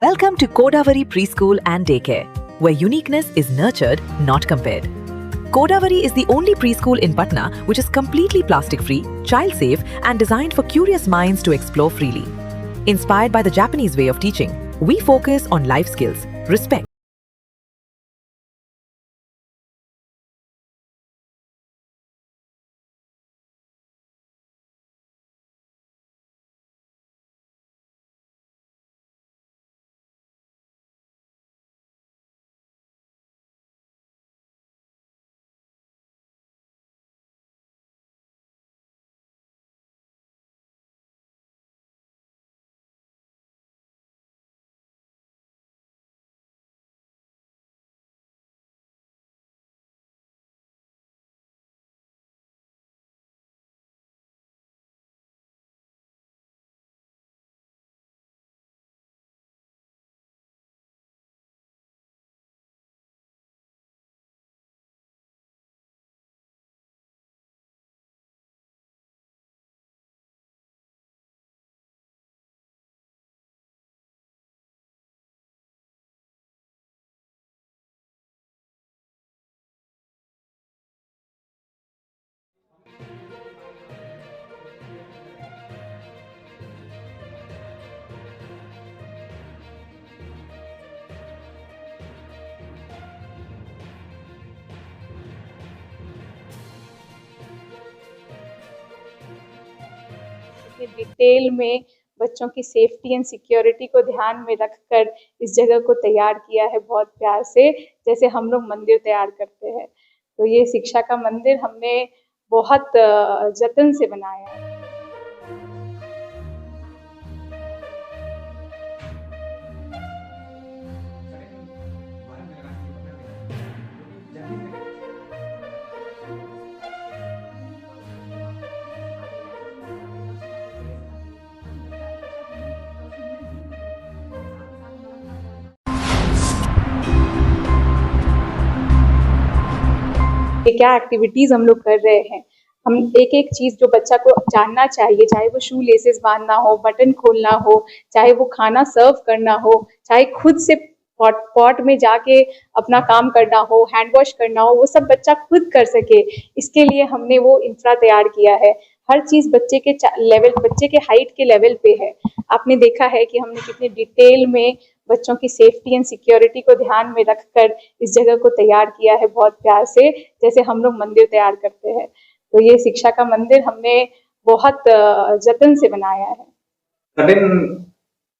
Welcome to Kodavari Preschool and Daycare, where uniqueness is nurtured, not compared. Kodavari is the only preschool in Patna which is completely plastic-free, child-safe and designed for curious minds to explore freely. Inspired by the Japanese way of teaching, we focus on life skills, respect, detail में बच्चों की safety and security को ध्यान में रखकर इस जगह को तैयार किया है बहुत प्यार से, जैसे हम लोग मंदिर तैयार करते हैं। तो ये शिक्षा का मंदिर हमने बहुत जतन से बनाया है। क्या एक्टिविटीज हम लोग कर रहे हैं, हम एक एक चीज जो बच्चा को जानना चाहिए, चाहे वो शू लेसेस बांधना हो, बटन खोलना हो, चाहे वो खाना सर्व करना हो, चाहे खुद से पॉट में जाके अपना काम करना हो, हैंड वॉश करना हो, वो सब बच्चा खुद कर सके, इसके लिए हमने वो इंफ्रा तैयार किया है। हर चीज बच्चे के लेवल, बच्चे के हाइट के लेवल पे है। आपने देखा है कि हमने कितने डिटेल में बच्चों की सेफ्टी एंड सिक्योरिटी को ध्यान में रखकर इस जगह को तैयार किया है बहुत प्यार से, जैसे हम लोग मंदिर तैयार करते हैं। तो ये शिक्षा का मंदिर हमने बहुत जतन से बनाया है।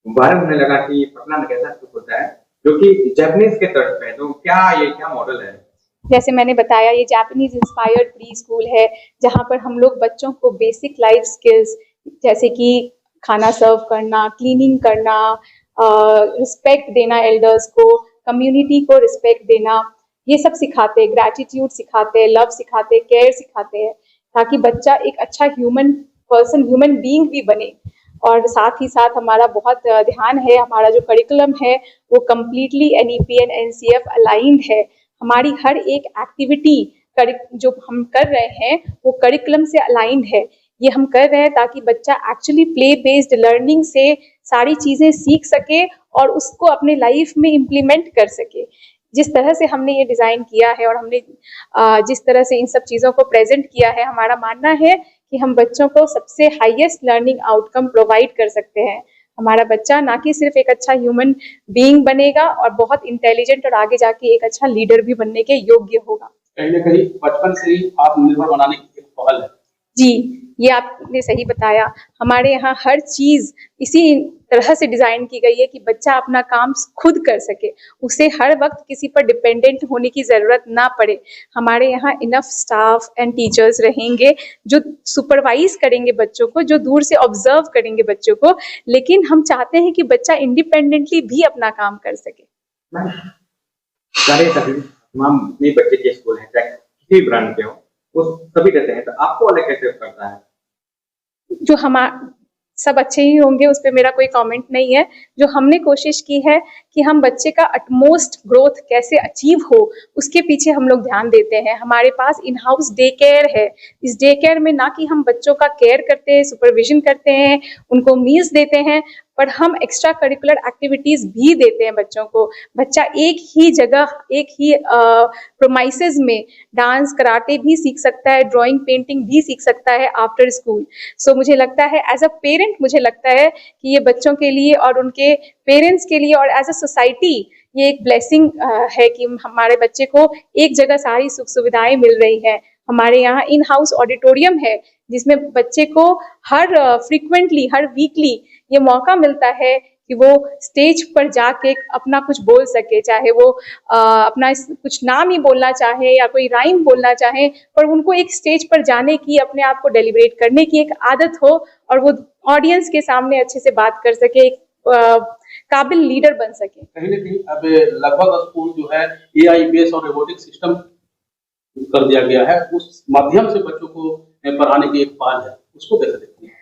वायरल होने लगा कि पटना में कैसा स्कूल होता है जो कि जापानीज के तर्ज पे है, तो क्या मॉडल है? जैसे मैंने बताया, ये जापानीज इंस्पायर्ड प्री स्कूल है, जहाँ पर हम लोग बच्चों को बेसिक लाइफ स्किल्स जैसे कि खाना सर्व करना, क्लीनिंग करना, रिस्पेक्ट देना एल्डर्स को, कम्युनिटी को रिस्पेक्ट देना, ये सब सिखाते हैं। ग्रैटिट्यूड सिखाते हैं, लव सिखाते हैं, केयर सिखाते हैं, ताकि बच्चा एक अच्छा ह्यूमन पर्सन, ह्यूमन बीइंग भी बने। और साथ ही साथ हमारा बहुत ध्यान है, हमारा जो करिकुलम है वो completely NEP and NCF aligned है। हमारी हर एक एक्टिविटी जो हम कर रहे हैं वो करिकुलम से अलाइंड है। ये हम कर रहे हैं ताकि बच्चा एक्चुअली प्ले बेस्ड लर्निंग से सारी चीज़ें सीख सके और उसको अपने लाइफ में इम्प्लीमेंट कर सके। जिस तरह से हमने ये डिज़ाइन किया है और हमने जिस तरह से इन सब चीज़ों को प्रेजेंट किया है, हमारा मानना है कि हम बच्चों को सबसे हाईएस्ट लर्निंग आउटकम प्रोवाइड कर सकते हैं। हमारा बच्चा ना कि सिर्फ एक अच्छा ह्यूमन बीइंग बनेगा और बहुत इंटेलिजेंट और आगे जाके एक अच्छा लीडर भी बनने के योग्य होगा। कहीं ना कहीं बचपन से ही आत्मनिर्भर बनाने की पहल है। जी, ये आपने सही बताया। हमारे यहाँ हर चीज़ इसी तरह से डिज़ाइन की गई है कि बच्चा अपना काम खुद कर सके, उसे हर वक्त किसी पर डिपेंडेंट होने की ज़रूरत ना पड़े। हमारे यहाँ इनफ स्टाफ एंड टीचर्स रहेंगे जो सुपरवाइज करेंगे बच्चों को, जो दूर से ऑब्जर्व करेंगे बच्चों को, लेकिन हम चाहते हैं कि बच्चा इंडिपेंडेंटली भी अपना काम कर सके। तमाम बच्चे के स्कूल हैं, चाहे किसी ब्रांड के हो, वो सभी कहते हैं, तो आपको अलग कैसे करता है? जो सब अच्छे ही होंगे, उस पर मेरा कोई कमेंट नहीं है। जो हमने कोशिश की है कि हम बच्चे का अटमोस्ट ग्रोथ कैसे अचीव हो, उसके पीछे हम लोग ध्यान देते हैं। हमारे पास इन हाउस डे केयर है। इस डे केयर में ना कि हम बच्चों का केयर करते हैं, सुपरविजन करते हैं, उनको मील्स देते हैं, पर हम एक्स्ट्रा करिकुलर एक्टिविटीज भी देते हैं बच्चों को। बच्चा एक ही जगह, एक ही प्रोमाइसेस में डांस, कराटे भी सीख सकता है, ड्राइंग, पेंटिंग भी सीख सकता है आफ्टर स्कूल। सो मुझे लगता है एज अ पेरेंट, मुझे लगता है कि ये बच्चों के लिए और उनके पेरेंट्स के लिए और एज अ सोसाइटी ये एक ब्लेसिंग है कि हमारे बच्चे को एक जगह सारी सुख सुविधाएं मिल रही हैं। हमारे यहाँ इन हाउस ऑडिटोरियम है जिसमें बच्चे को हर फ्रीक्वेंटली, हर वीकली ये मौका मिलता है कि वो स्टेज पर जाके अपना कुछ बोल सके, चाहे वो अपना कुछ नाम ही बोलना चाहे या कोई राइम बोलना चाहे, पर उनको एक स्टेज पर जाने की, अपने आप को डेलीब्रेट करने की एक आदत हो और वो ऑडियंस के सामने अच्छे से बात कर सके, एक काबिल लीडर बन सके। कहीं न कहीं अब लगभग स्कूल जो है AI बेस और रोबोटिक सिस्टम कर दिया गया है, उस माध्यम से बच्चों को पढ़ाने की एक पहल है, उसको कैसे देखते हैं?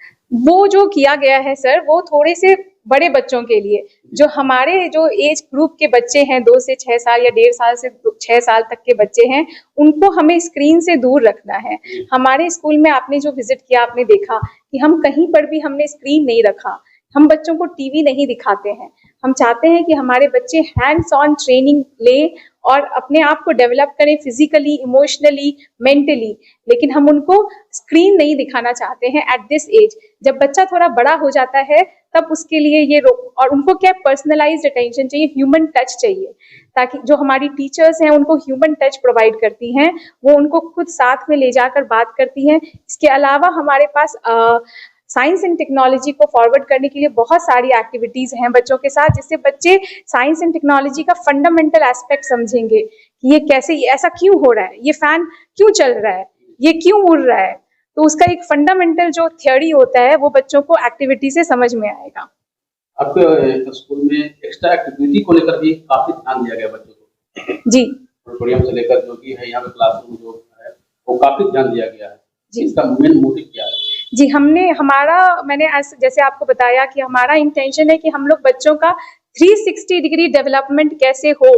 वो जो किया गया है सर, वो थोड़े से बड़े बच्चों के लिए, जो हमारे जो एज ग्रुप के बच्चे हैं 2 से 6 साल या 1.5 साल से 6 साल तक के बच्चे हैं, उनको हमें स्क्रीन से दूर रखना है। हमारे स्कूल में आपने जो विजिट किया, आपने देखा कि हम कहीं पर भी हमने स्क्रीन नहीं रखा, हम बच्चों को टीवी नहीं दिखाते हैं। हम चाहते हैं कि हमारे बच्चे हैंड्स ऑन ट्रेनिंग लें और अपने आप को डेवलप करें फिजिकली, इमोशनली, मेंटली, लेकिन हम उनको स्क्रीन नहीं दिखाना चाहते हैं एट दिस एज। जब बच्चा थोड़ा बड़ा हो जाता है तब उसके लिए ये और उनको क्या पर्सनलाइज्ड अटेंशन चाहिए, ह्यूमन टच चाहिए, ताकि जो हमारी टीचर्स हैं उनको ह्यूमन टच प्रोवाइड करती हैं, वो उनको खुद साथ में ले जाकर बात करती हैं। इसके अलावा हमारे पास साइंस एंड टेक्नोलॉजी को फॉरवर्ड करने के लिए बहुत सारी एक्टिविटीज हैं बच्चों के साथ, जिससे बच्चे साइंस एंड टेक्नोलॉजी का फंडामेंटल एस्पेक्ट समझेंगे कि ये कैसे, ये ऐसा क्यों हो रहा है, ये फैन क्यों चल रहा है, ये क्यों उड़ रहा है। तो उसका एक फंडामेंटल जो थ्योरी होता है वो बच्चों को एक्टिविटी से समझ में आएगा। आपके स्कूल में एक्स्ट्रा एक्टिविटी को लेकर भी काफी ध्यान दिया गया बच्चों को जी, ऑडिटोरियम से लेकर जो कि है यहाँ पे क्लासरूम जो है वो काफी ध्यान दिया गया है जी। इसका मेन मोटिव क्या है? जी, मैंने जैसे आपको बताया कि हमारा इंटेंशन है कि हम लोग बच्चों का 360 डिग्री डेवलपमेंट कैसे हो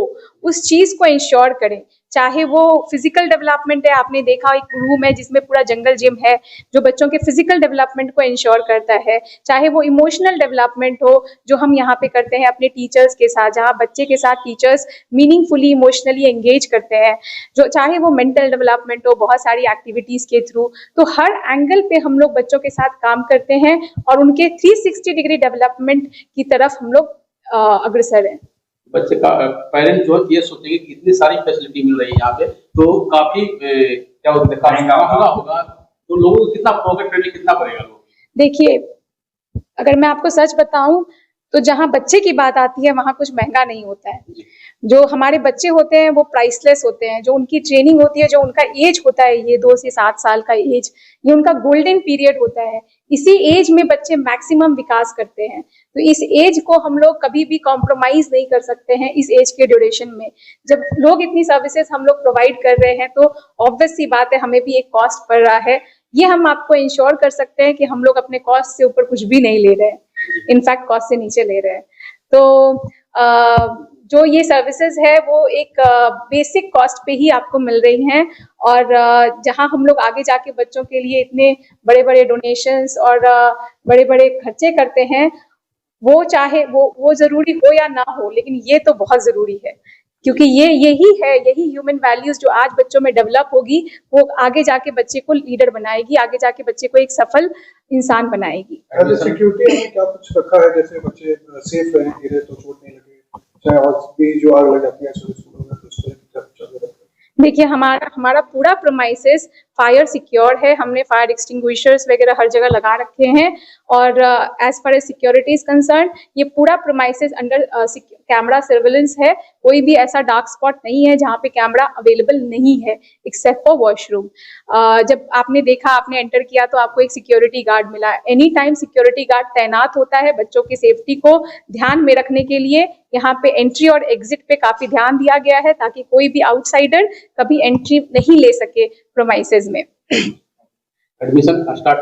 उस चीज को इंश्योर करें। चाहे वो फिजिकल डेवलपमेंट है, आपने देखा एक रूम है जिसमें पूरा जंगल जिम है जो बच्चों के फिजिकल डेवलपमेंट को इंश्योर करता है, चाहे वो इमोशनल डेवलपमेंट हो जो हम यहाँ पे करते हैं अपने टीचर्स के साथ, जहाँ बच्चे के साथ टीचर्स मीनिंगफुली इमोशनली एंगेज करते हैं, जो चाहे वो मेंटल डेवलपमेंट हो बहुत सारी एक्टिविटीज के थ्रू। तो हर एंगल पे हम लोग बच्चों के साथ काम करते हैं और उनके 360 डिग्री डेवलपमेंट की तरफ हम लोग अग्रसर है। बच्चे का पेरेंट जो ये सोचेंगे कि इतनी सारी फैसिलिटी मिल रही है यहाँ पे तो काफी क्या बोलते हैं काफी महंगा होगा, तो लोगों को कितना पॉकेट फ्रेंडली कितना पड़ेगा लोग? देखिए, अगर मैं आपको सच बताऊं तो जहाँ बच्चे की बात आती है वहाँ कुछ महंगा नहीं होता है। जो हमारे बच्चे होते हैं वो प्राइसलेस होते हैं, जो उनकी ट्रेनिंग होती है, जो उनका एज होता है, ये 2 से 7 साल का एज, ये उनका गोल्डन पीरियड होता है। इसी एज में बच्चे मैक्सिमम विकास करते हैं, तो इस एज को हम लोग कभी भी कॉम्प्रोमाइज नहीं कर सकते हैं। इस एज के ड्यूरेशन में जब लोग इतनी सर्विसेज हम लोग प्रोवाइड कर रहे हैं तो ऑब्वियस सी बात है हमें भी एक कॉस्ट पड़ रहा है। ये हम आपको इंश्योर कर सकते हैं कि हम लोग अपने कॉस्ट से ऊपर कुछ भी नहीं ले रहे हैं, इनफैक्ट कॉस्ट से नीचे ले रहे हैं। तो जो ये सर्विसेज है वो एक बेसिक कॉस्ट पे ही आपको मिल रही हैं, और जहां हम लोग आगे जाके बच्चों के लिए इतने बड़े बड़े डोनेशंस और बड़े बड़े खर्चे करते हैं, वो चाहे वो जरूरी हो या ना हो, लेकिन ये तो बहुत जरूरी है, क्योंकि यही ह्यूमन वैल्यूज जो आज बच्चों में डेवलप होगी वो आगे जाके बच्चे को लीडर बनाएगी, आगे जाके बच्चे को एक सफल इंसान बनाएगी। सिक्योरिटी में क्या कुछ रखा है, जैसे बच्चे सेफ रहें, गिरे तो चोट नहीं लगे, चाहे और भी जो आग लग जाती है स्कूलों में, तो उसको देखिए, हमारा पूरा प्रोमाइसेस फायर सिक्योर है। हमने फायर एक्सटिंग्विशर्स वगैरह हर जगह लगा रखे हैं, और as far as security is concern ये पूरा प्रोमाइसेस अंडर कैमरा सर्विलेंस है। कोई भी ऐसा डार्क स्पॉट नहीं है जहाँ पे कैमरा अवेलेबल नहीं है एक्सेप्ट फॉर वॉशरूम। जब आपने देखा, आपने एंटर किया तो आपको एक सिक्योरिटी गार्ड मिला। एनी टाइम सिक्योरिटी गार्ड तैनात होता है बच्चों की सेफ्टी को ध्यान में रखने के लिए। यहाँ पे एंट्री और एग्जिट पे काफी ध्यान दिया गया है ताकि कोई भी आउटसाइडर कभी एंट्री नहीं ले सके प्रोमाइसेस में। Admission start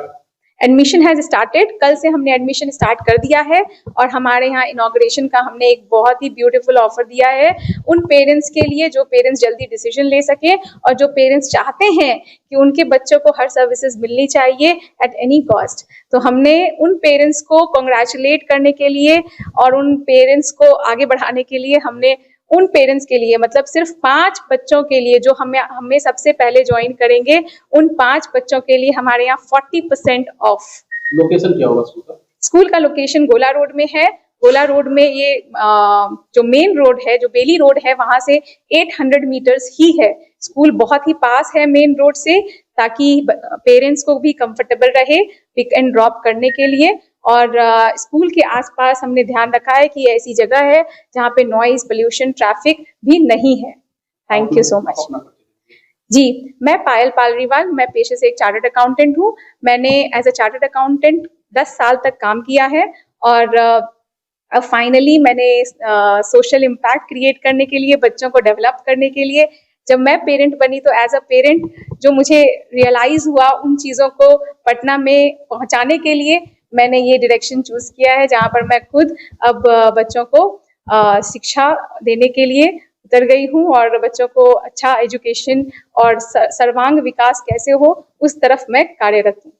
admission has started, कल से हमने एडमिशन स्टार्ट कर दिया है और हमारे यहाँ इनॉग्रेशन का हमने एक बहुत ही ब्यूटीफुल ऑफर दिया है उन पेरेंट्स के लिए जो पेरेंट्स जल्दी डिसीजन ले सके और जो पेरेंट्स चाहते हैं कि उनके बच्चों को हर सर्विसेज मिलनी चाहिए एट एनी कॉस्ट। तो हमने उन पेरेंट्स को कॉन्ग्रेचुलेट करने के लिए और उन पेरेंट्स को आगे बढ़ाने के लिए हमने उन पेरेंट्स के लिए मतलब सिर्फ 5 बच्चों के लिए जो हमें सबसे पहले ज्वाइन करेंगे, उन 5 बच्चों के लिए हमारे यहाँ 40% ऑफ। लोकेशन क्या होगा स्कूल का? स्कूल का लोकेशन गोला रोड में है। गोला रोड में ये जो मेन रोड है, जो बेली रोड है, वहां से 800 मीटर्स ही है। स्कूल बहुत ही पास है मेन रोड से, ताकि पेरेंट्स को भी कंफर्टेबल रहे पिक एंड ड्रॉप करने के लिए। और स्कूल के आसपास हमने ध्यान रखा है कि ऐसी जगह है जहाँ पे नॉइज, पोल्यूशन, ट्रैफिक भी नहीं है। Thank you so much. जी, मैं पायल पालरीवाल, मैं पेशे से एक चार्टर्ड अकाउंटेंट हूँ। मैंने एज अ चार्टर्ड अकाउंटेंट 10 साल तक काम किया है और अब फाइनली मैंने सोशल इम्पैक्ट क्रिएट करने के लिए, बच्चों को डेवलप करने के लिए, जब मैं पेरेंट बनी तो एज अ पेरेंट जो मुझे रियलाइज हुआ उन चीज़ों को पटना में पहुंचाने के लिए मैंने ये डायरेक्शन चूज किया है, जहाँ पर मैं खुद अब बच्चों को शिक्षा देने के लिए उतर गई हूँ और बच्चों को अच्छा एजुकेशन और सर्वांग विकास कैसे हो उस तरफ मैं कार्यरत हूँ।